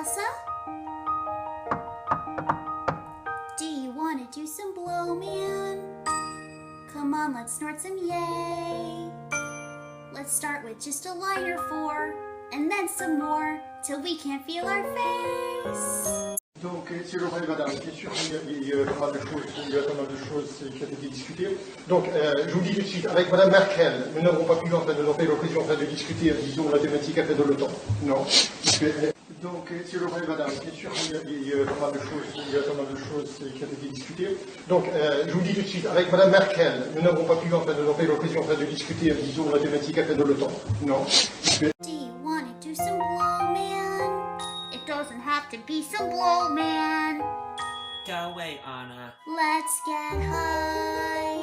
Elsa? Do you want to do some blow, man? Come on, let's snort some yay. Let's start with just a line or four, and then some more, till we can't feel our face. Donc, c'est le vrai, madame. Bien sûr, il y a pas mal de choses qui ont été discutées. Donc, je vous dis tout de suite, avec madame Merkel, nous n'avons pas pu, enfin, nous n'avons pas eu l'occasion de discuter, disons, la thématique après de l'OTAN. Non. Donc, c'est le vrai, madame. Bien sûr, il y a pas mal de choses qui ont été discutées. Donc, je vous dis tout de suite, avec madame Merkel, nous n'avons pas pu, enfin, nous n'avons pas eu l'occasion de discuter, disons, la thématique après de l'OTAN. Non. Do you want to do some blow, man? It doesn't have to be some blow, man. Go away, Anna. Let's get high.